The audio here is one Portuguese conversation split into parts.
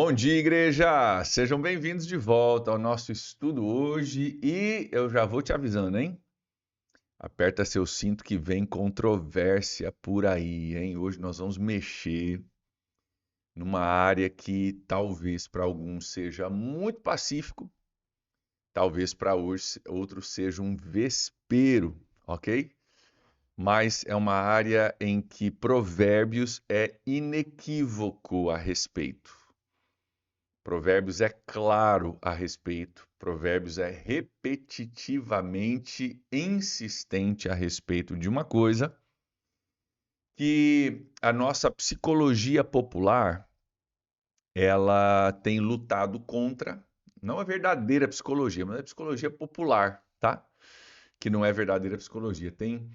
Bom dia, igreja! Sejam bem-vindos de volta ao nosso estudo hoje e eu já vou te avisando, hein? Aperta seu cinto que vem controvérsia por aí, hein? Hoje nós vamos mexer numa área que talvez para alguns seja muito pacífico, talvez para outros seja um vespeiro, ok? Mas é uma área em que Provérbios é inequívoco a respeito. Provérbios é claro a respeito, Provérbios é repetitivamente insistente a respeito de uma coisa que a nossa psicologia popular ela tem lutado contra, não a verdadeira psicologia, mas a psicologia popular, tá? Que não é verdadeira psicologia, tem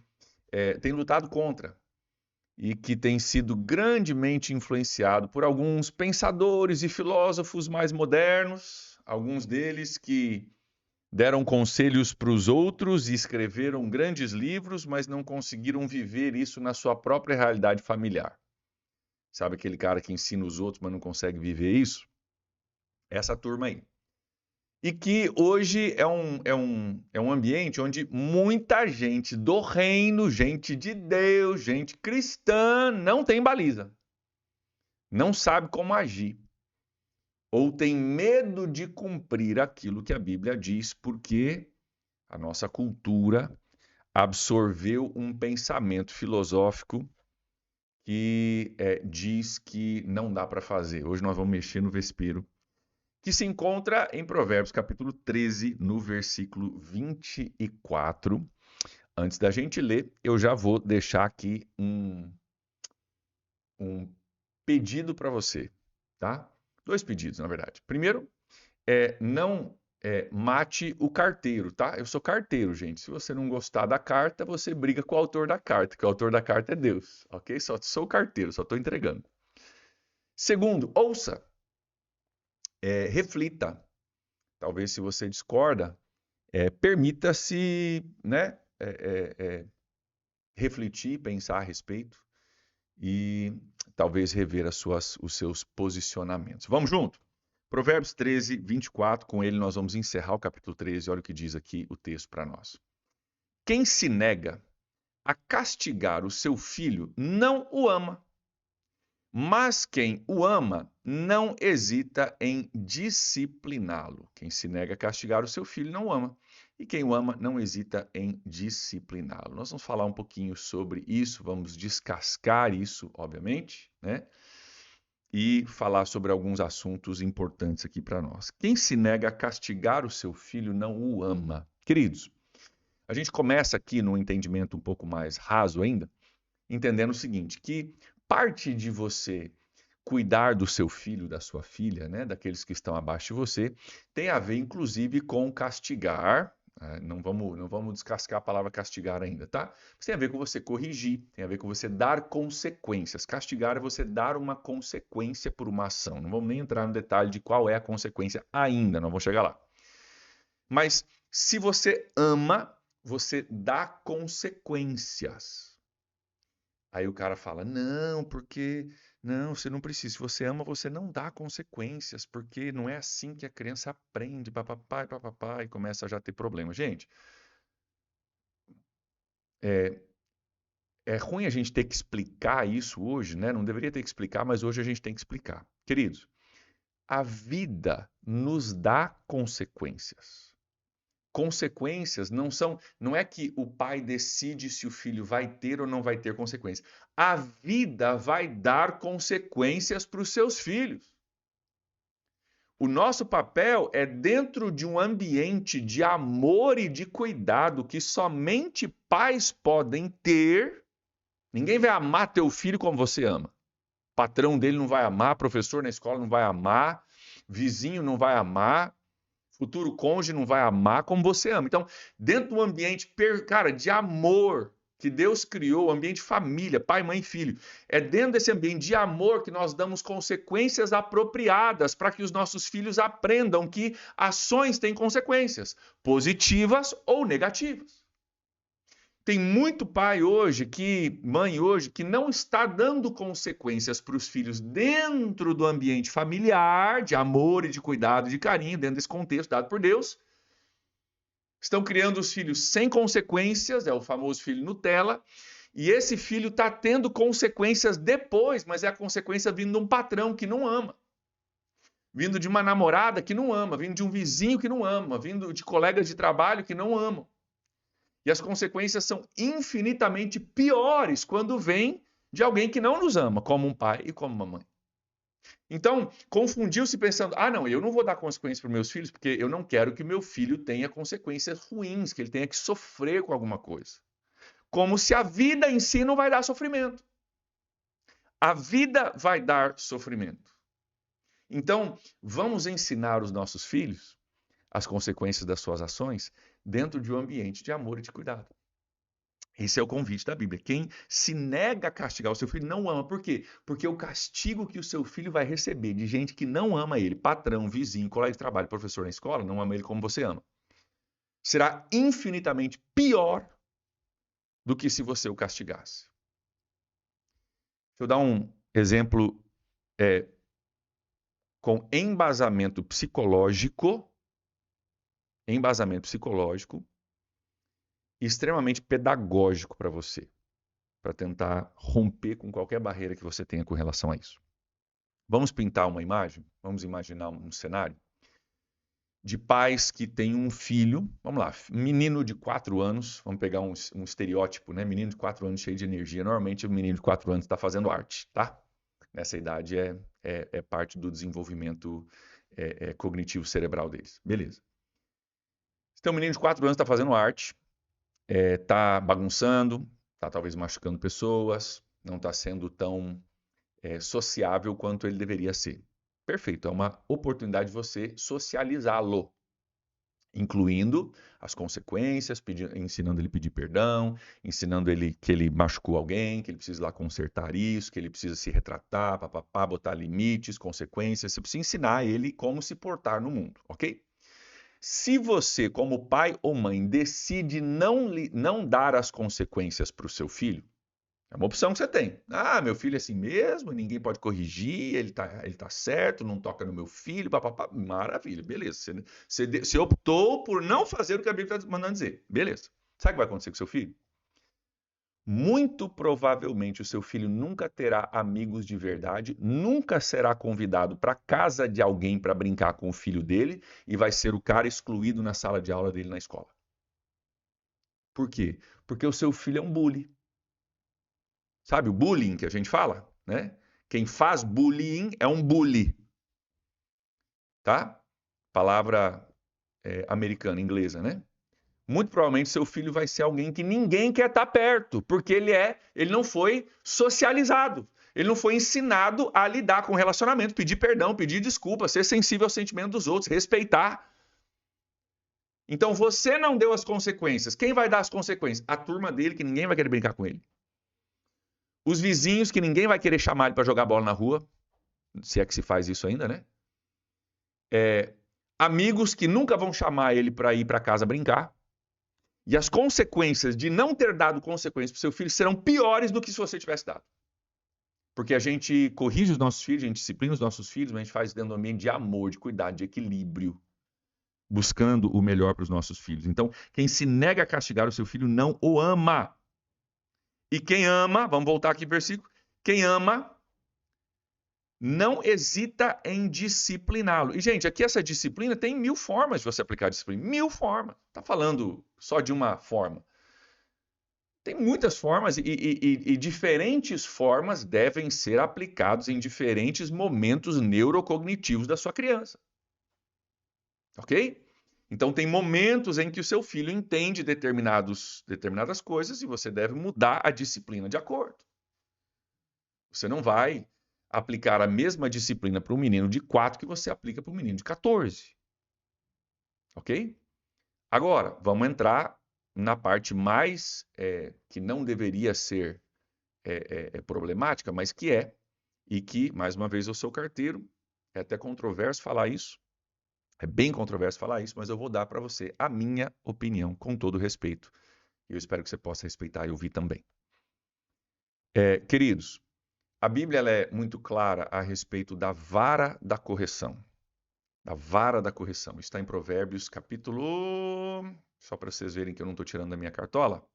lutado contra e que tem sido grandemente influenciado por alguns pensadores e filósofos mais modernos, alguns deles que deram conselhos para os outros e escreveram grandes livros, mas não conseguiram viver isso na sua própria realidade familiar. Sabe aquele cara que ensina os outros, mas não consegue viver isso? Essa turma aí. E que hoje é um ambiente onde muita gente do reino, gente de Deus, gente cristã, não tem baliza, não sabe como agir, ou tem medo de cumprir aquilo que a Bíblia diz, porque a nossa cultura absorveu um pensamento filosófico que diz que não dá para fazer. Hoje nós vamos mexer no vespeiro que se encontra em Provérbios capítulo 13, no versículo 24. Antes da gente ler, eu já vou deixar aqui um pedido para você, tá? Dois pedidos, na verdade. Primeiro, não mate o carteiro, tá? Eu sou carteiro, gente. Se você não gostar da carta, você briga com o autor da carta, que o autor da carta é Deus, ok? Só sou carteiro, só estou entregando. Segundo, ouça, reflita. Talvez se você discorda, permita-se, né, refletir, pensar a respeito e talvez rever os seus posicionamentos. Vamos junto? Provérbios 13, 24, com ele nós vamos encerrar o capítulo 13. Olha o que diz aqui o texto para nós. Quem se nega a castigar o seu filho não o ama, mas quem o ama não hesita em discipliná-lo. Quem se nega a castigar o seu filho não o ama, e quem o ama não hesita em discipliná-lo. Nós vamos falar um pouquinho sobre isso, vamos descascar isso, obviamente, né? E falar sobre alguns assuntos importantes aqui para nós. Quem se nega a castigar o seu filho não o ama. Queridos, a gente começa aqui num entendimento um pouco mais raso ainda, entendendo o seguinte, que parte de você cuidar do seu filho, da sua filha, né, daqueles que estão abaixo de você, tem a ver inclusive com castigar. Não vamos descascar a palavra castigar ainda, tá? Mas tem a ver com você corrigir, tem a ver com você dar consequências. Castigar é você dar uma consequência por uma ação. Não vamos nem entrar no detalhe de qual é a consequência ainda, não vamos chegar lá. Mas se você ama, você dá consequências. Aí o cara fala, não, porque... Não, você não precisa. Se você ama, você não dá consequências, porque não é assim que a criança aprende, papapá, e começa a já ter problema. Gente, é ruim a gente ter que explicar isso hoje, né? Não deveria ter que explicar, mas hoje a gente tem que explicar. Queridos, a vida nos dá consequências. Consequências não é que o pai decide se o filho vai ter ou não vai ter consequências. A vida vai dar consequências para os seus filhos. O nosso papel é dentro de um ambiente de amor e de cuidado que somente pais podem ter. Ninguém vai amar teu filho como você ama. O patrão dele não vai amar, professor na escola não vai amar, vizinho não vai amar, futuro cônjuge não vai amar como você ama. Então, dentro do ambiente, cara, de amor que Deus criou, ambiente família, pai, mãe e filho, é dentro desse ambiente de amor que nós damos consequências apropriadas para que os nossos filhos aprendam que ações têm consequências, positivas ou negativas. Tem muito pai hoje, mãe hoje, que não está dando consequências para os filhos dentro do ambiente familiar, de amor e de cuidado, de carinho, dentro desse contexto dado por Deus. Estão criando os filhos sem consequências, é o famoso filho Nutella, e esse filho está tendo consequências depois, mas é a consequência vindo de um patrão que não ama, vindo de uma namorada que não ama, vindo de um vizinho que não ama, vindo de colegas de trabalho que não amam. E as consequências são infinitamente piores quando vem de alguém que não nos ama, como um pai e como uma mãe. Então, confundiu-se pensando, não, eu não vou dar consequências para os meus filhos, porque eu não quero que meu filho tenha consequências ruins, que ele tenha que sofrer com alguma coisa. Como se a vida em si não vai dar sofrimento. A vida vai dar sofrimento. Então, vamos ensinar os nossos filhos as consequências das suas ações dentro de um ambiente de amor e de cuidado. Esse é o convite da Bíblia. Quem se nega a castigar o seu filho não ama. Por quê? Porque o castigo que o seu filho vai receber de gente que não ama ele, patrão, vizinho, colega de trabalho, professor na escola, não ama ele como você ama, será infinitamente pior do que se você o castigasse. Deixa eu dar um exemplo com embasamento psicológico extremamente pedagógico para você, para tentar romper com qualquer barreira que você tenha com relação a isso. Vamos pintar uma imagem? Vamos imaginar um cenário de pais que têm um filho, vamos lá, menino de 4 anos, vamos pegar um estereótipo, né? Menino de 4 anos cheio de energia. Normalmente o menino de 4 anos está fazendo arte, tá? Nessa idade é parte do desenvolvimento cognitivo cerebral deles. Beleza. Então, um menino de 4 anos está fazendo arte, está bagunçando, está talvez machucando pessoas, não está sendo tão sociável quanto ele deveria ser. Perfeito, é uma oportunidade de você socializá-lo, incluindo as consequências, ensinando ele a pedir perdão, ensinando ele que ele machucou alguém, que ele precisa ir lá consertar isso, que ele precisa se retratar, papapá, botar limites, consequências. Você precisa ensinar ele como se portar no mundo, ok? Se você, como pai ou mãe, decide não dar as consequências para o seu filho, é uma opção que você tem. Meu filho é assim mesmo, ninguém pode corrigir, ele tá certo, não toca no meu filho, papapá. Maravilha, beleza. Você optou por não fazer o que a Bíblia está mandando dizer. Beleza. Sabe o que vai acontecer com o seu filho? Muito provavelmente o seu filho nunca terá amigos de verdade, nunca será convidado para casa de alguém para brincar com o filho dele e vai ser o cara excluído na sala de aula dele na escola. Por quê? Porque o seu filho é um bully. Sabe o bullying que a gente fala, né? Quem faz bullying é um bully, tá? Palavra americana, inglesa, né? Muito provavelmente seu filho vai ser alguém que ninguém quer estar perto, porque ele não foi socializado. Ele não foi ensinado a lidar com relacionamento, pedir perdão, pedir desculpa, ser sensível ao sentimento dos outros, respeitar. Então você não deu as consequências. Quem vai dar as consequências? A turma dele, que ninguém vai querer brincar com ele. Os vizinhos, que ninguém vai querer chamar ele para jogar bola na rua, se é que se faz isso ainda, né? Amigos que nunca vão chamar ele para ir para casa brincar. E as consequências de não ter dado consequências para o seu filho serão piores do que se você tivesse dado. Porque a gente corrige os nossos filhos, a gente disciplina os nossos filhos, mas a gente faz isso dentro de um ambiente de amor, de cuidado, de equilíbrio, buscando o melhor para os nossos filhos. Então, quem se nega a castigar o seu filho não o ama. E quem ama, vamos voltar aqui para o versículo, quem ama não hesita em discipliná-lo. E, gente, aqui essa disciplina tem 1000 formas de você aplicar a disciplina. 1000 formas. Está falando só de uma forma. Tem muitas formas e diferentes formas devem ser aplicadas em diferentes momentos neurocognitivos da sua criança. Ok? Então, tem momentos em que o seu filho entende determinadas coisas e você deve mudar a disciplina de acordo. Você não vai aplicar a mesma disciplina para um menino de 4 que você aplica para um menino de 14. Ok? Agora, vamos entrar na parte mais que não deveria ser problemática, mas que é, e que, mais uma vez, eu sou carteiro, é até controverso falar isso, é bem controverso falar isso, mas eu vou dar para você a minha opinião, com todo respeito, Eu espero que você possa respeitar e ouvir também. Queridos, a Bíblia ela é muito clara a respeito da vara da correção. Da vara da correção. Está em Provérbios, capítulo. Só para vocês verem que eu não estou tirando da minha cartola.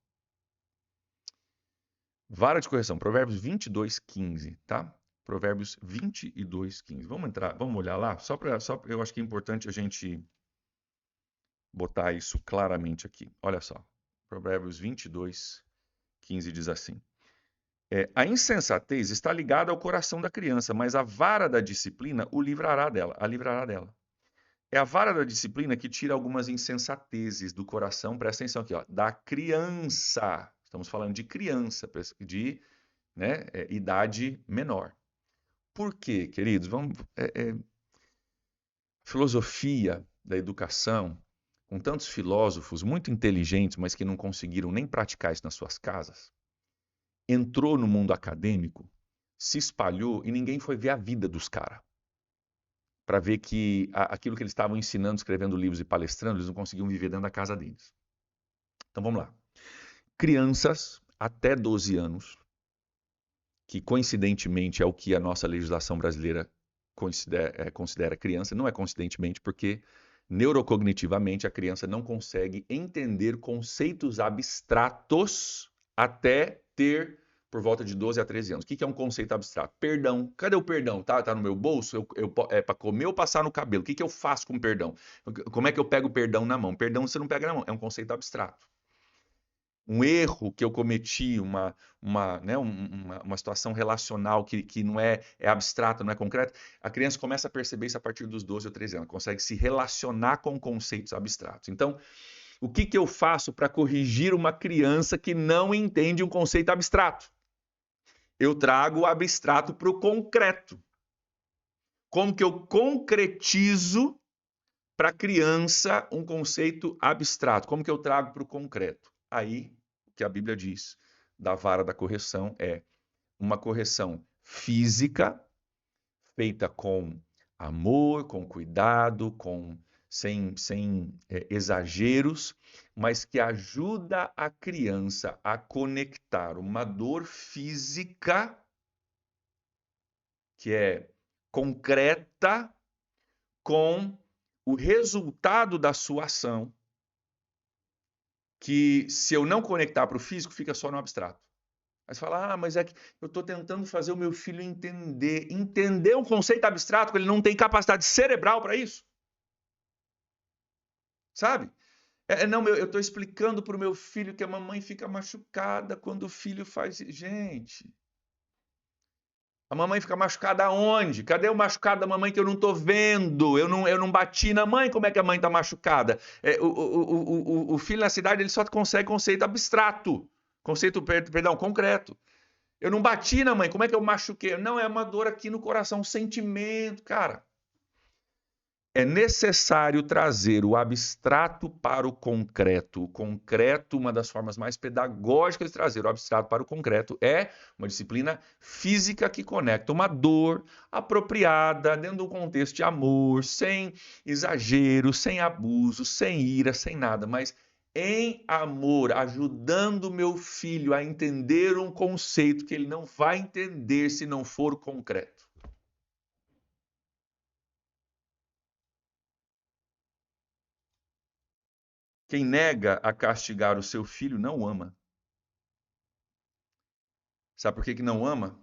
Vara de correção, Provérbios 22:15, tá? Provérbios 22:15. Vamos entrar, vamos olhar lá? Eu acho que é importante a gente botar isso claramente aqui. Olha só. Provérbios 22:15 diz assim: a insensatez está ligada ao coração da criança, mas a vara da disciplina o livrará dela, a livrará dela. É a vara da disciplina que tira algumas insensatezes do coração, presta atenção aqui, ó, da criança. Estamos falando de criança, de idade menor. Por quê, queridos? Filosofia da educação, com tantos filósofos muito inteligentes, mas que não conseguiram nem praticar isso nas suas casas, entrou no mundo acadêmico, se espalhou e ninguém foi ver a vida dos caras. Para ver que aquilo que eles estavam ensinando, escrevendo livros e palestrando, eles não conseguiam viver dentro da casa deles. Então vamos lá. Crianças até 12 anos, que coincidentemente é o que a nossa legislação brasileira considera criança, não é coincidentemente, porque neurocognitivamente a criança não consegue entender conceitos abstratos até ter por volta de 12 a 13 anos. O que é um conceito abstrato? Perdão. Cadê o perdão? Tá no meu bolso? É para comer ou passar no cabelo? O que eu faço com perdão? Como é que eu pego o perdão na mão? Perdão você não pega na mão, é um conceito abstrato. Um erro que eu cometi, uma situação relacional que não é abstrata, não é concreta, a criança começa a perceber isso a partir dos 12 ou 13 anos, consegue se relacionar com conceitos abstratos. Então, o que eu faço para corrigir uma criança que não entende um conceito abstrato? Eu trago o abstrato para o concreto. Como que eu concretizo para a criança um conceito abstrato? Como que eu trago para o concreto? Aí, o que a Bíblia diz da vara da correção é uma correção física, feita com amor, com cuidado, sem exageros, mas que ajuda a criança a conectar uma dor física que é concreta com o resultado da sua ação, que se eu não conectar para o físico, fica só no abstrato. Aí você fala, mas é que eu estou tentando fazer o meu filho entender. Entender um conceito abstrato, que ele não tem capacidade cerebral para isso. Sabe? Não, eu estou explicando para o meu filho que a mamãe fica machucada quando o filho faz... Gente... A mamãe fica machucada aonde? Cadê o machucado da mamãe que eu não estou vendo? Eu não bati na mãe, como é que a mãe está machucada? O filho na cidade ele só consegue conceito abstrato, concreto. Eu não bati na mãe, como é que eu machuquei? Não, é uma dor aqui no coração, um sentimento, cara. É necessário trazer o abstrato para o concreto. O concreto, uma das formas mais pedagógicas de trazer o abstrato para o concreto, é uma disciplina física que conecta uma dor apropriada, dentro de um contexto de amor, sem exagero, sem abuso, sem ira, sem nada, mas em amor, ajudando o meu filho a entender um conceito que ele não vai entender se não for concreto. Quem nega a castigar o seu filho não o ama. Sabe por que não ama?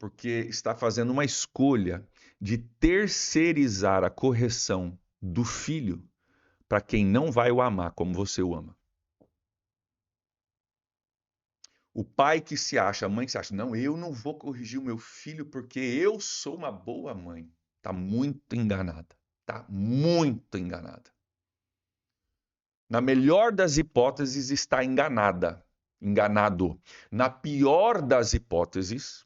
Porque está fazendo uma escolha de terceirizar a correção do filho para quem não vai o amar como você o ama. O pai que se acha, a mãe que se acha, não, eu não vou corrigir o meu filho porque eu sou uma boa mãe. Está muito enganada. Está muito enganada. Na melhor das hipóteses, está enganada. Enganado. Na pior das hipóteses,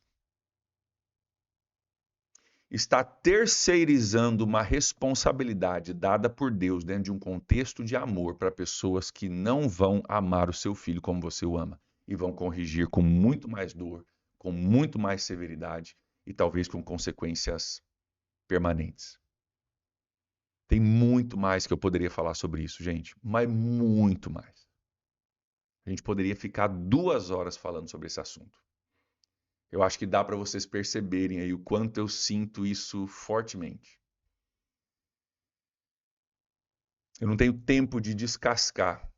está terceirizando uma responsabilidade dada por Deus dentro de um contexto de amor para pessoas que não vão amar o seu filho como você o ama e vão corrigir com muito mais dor, com muito mais severidade e talvez com consequências permanentes. Tem muito mais que eu poderia falar sobre isso, gente, mas muito mais. A gente poderia ficar 2 horas falando sobre esse assunto. Eu acho que dá para vocês perceberem aí o quanto eu sinto isso fortemente. Eu não tenho tempo de descascar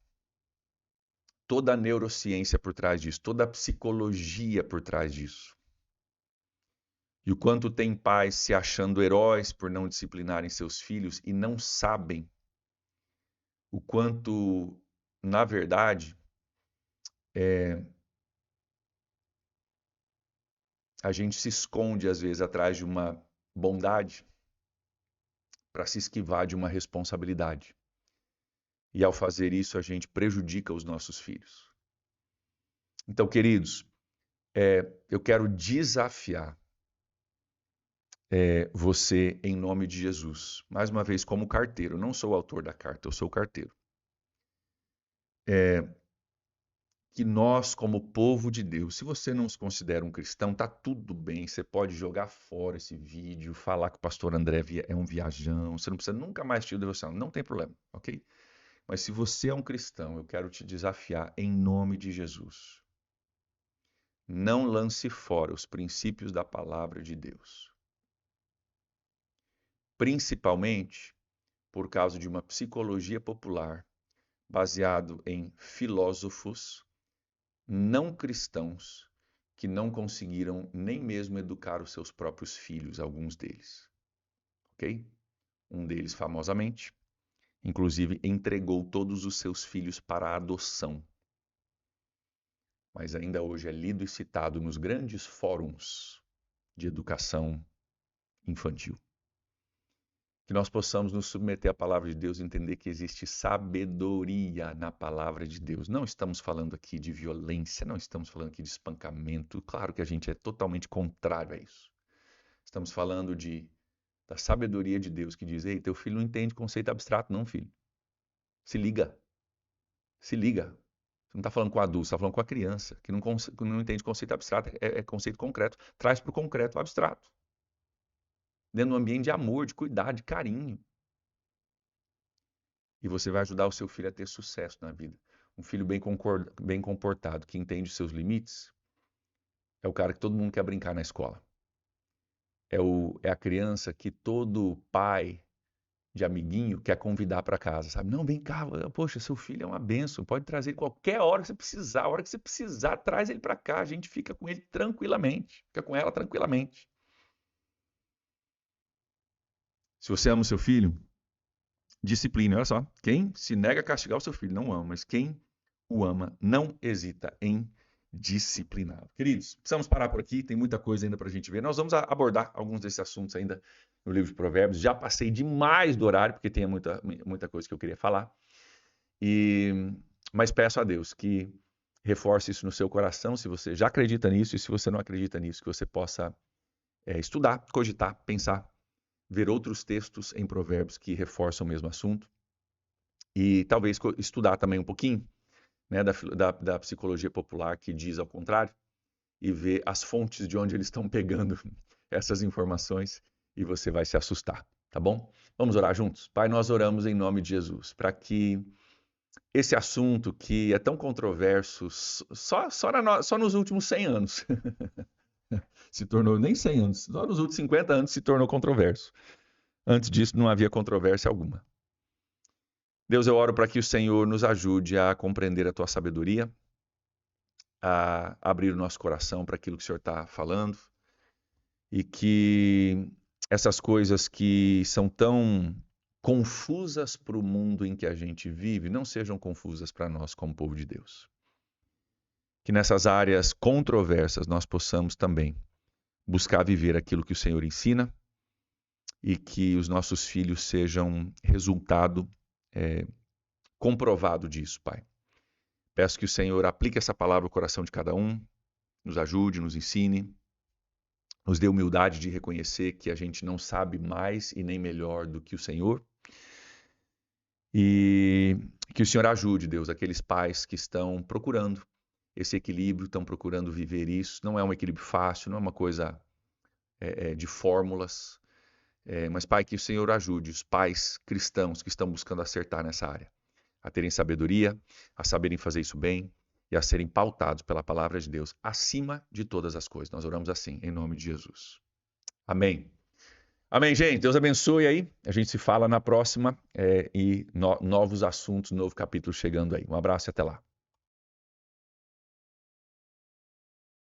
toda a neurociência por trás disso, toda a psicologia por trás disso. E o quanto tem pais se achando heróis por não disciplinarem seus filhos e não sabem o quanto, na verdade, a gente se esconde às vezes atrás de uma bondade para se esquivar de uma responsabilidade. E ao fazer isso, a gente prejudica os nossos filhos. Então, queridos, eu quero desafiar você em nome de Jesus. Mais uma vez, como carteiro. Eu não sou o autor da carta, eu sou o carteiro. Que nós, como povo de Deus, se você não se considera um cristão, tá tudo bem. Você pode jogar fora esse vídeo, falar que o pastor André é um viajão. Você não precisa nunca mais assistir o devocional. Não tem problema, ok? Mas se você é um cristão, eu quero te desafiar em nome de Jesus. Não lance fora os princípios da palavra de Deus. Principalmente por causa de uma psicologia popular baseado em filósofos não cristãos que não conseguiram nem mesmo educar os seus próprios filhos, alguns deles. Ok? Um deles, famosamente, inclusive entregou todos os seus filhos para a adoção. Mas ainda hoje é lido e citado nos grandes fóruns de educação infantil. Que nós possamos nos submeter à palavra de Deus e entender que existe sabedoria na palavra de Deus. Não estamos falando aqui de violência, não estamos falando aqui de espancamento. Claro que a gente é totalmente contrário a isso. Estamos falando da sabedoria de Deus que diz: ei, teu filho não entende conceito abstrato, não, filho. Se liga. Se liga. Você não está falando com o adulto, você está falando com a criança, que não entende conceito abstrato, é conceito concreto. Traz para o concreto o abstrato. Dentro de um ambiente de amor, de cuidado, de carinho. E você vai ajudar o seu filho a ter sucesso na vida. Um filho bem comportado, que entende os seus limites, é o cara que todo mundo quer brincar na escola. É a criança que todo pai de amiguinho quer convidar para casa, sabe? Não, vem cá, poxa, seu filho é uma bênção, pode trazer ele qualquer hora que você precisar. A hora que você precisar, traz ele para cá, a gente fica com ele tranquilamente, fica com ela tranquilamente. Se você ama o seu filho, discipline, olha só. Quem se nega a castigar o seu filho não ama, mas quem o ama não hesita em discipliná-lo. Queridos, precisamos parar por aqui, tem muita coisa ainda para a gente ver. Nós vamos abordar alguns desses assuntos ainda no livro de Provérbios. Já passei demais do horário, porque tem muita coisa que eu queria falar. Mas peço a Deus que reforce isso no seu coração, se você já acredita nisso, e se você não acredita nisso, que você possa estudar, cogitar, pensar, ver outros textos em Provérbios que reforçam o mesmo assunto. E talvez estudar também um pouquinho, né, da psicologia popular que diz ao contrário, e ver as fontes de onde eles estão pegando essas informações, e você vai se assustar, tá bom? Vamos orar juntos? Pai, nós oramos em nome de Jesus, para que esse assunto que é tão controverso, só nos últimos 100 anos, se tornou, nem 100 anos, só nos últimos 50 anos se tornou controverso. Antes disso não havia controvérsia alguma. Deus, eu oro para que o Senhor nos ajude a compreender a tua sabedoria, a abrir o nosso coração para aquilo que o Senhor está falando e que essas coisas que são tão confusas para o mundo em que a gente vive não sejam confusas para nós como povo de Deus. Que nessas áreas controversas nós possamos também buscar viver aquilo que o Senhor ensina e que os nossos filhos sejam resultado comprovado disso, Pai. Peço que o Senhor aplique essa palavra no coração de cada um, nos ajude, nos ensine, nos dê humildade de reconhecer que a gente não sabe mais e nem melhor do que o Senhor. E que o Senhor ajude, Deus, aqueles pais que estão procurando esse equilíbrio, estão procurando viver isso. Não é um equilíbrio fácil, não é uma coisa de fórmulas. Mas, Pai, que o Senhor ajude os pais cristãos que estão buscando acertar nessa área, a terem sabedoria, a saberem fazer isso bem e a serem pautados pela palavra de Deus acima de todas as coisas. Nós oramos assim, em nome de Jesus. Amém. Amém, gente. Deus abençoe aí. A gente se fala na próxima e novos assuntos, novo capítulo chegando aí. Um abraço e até lá.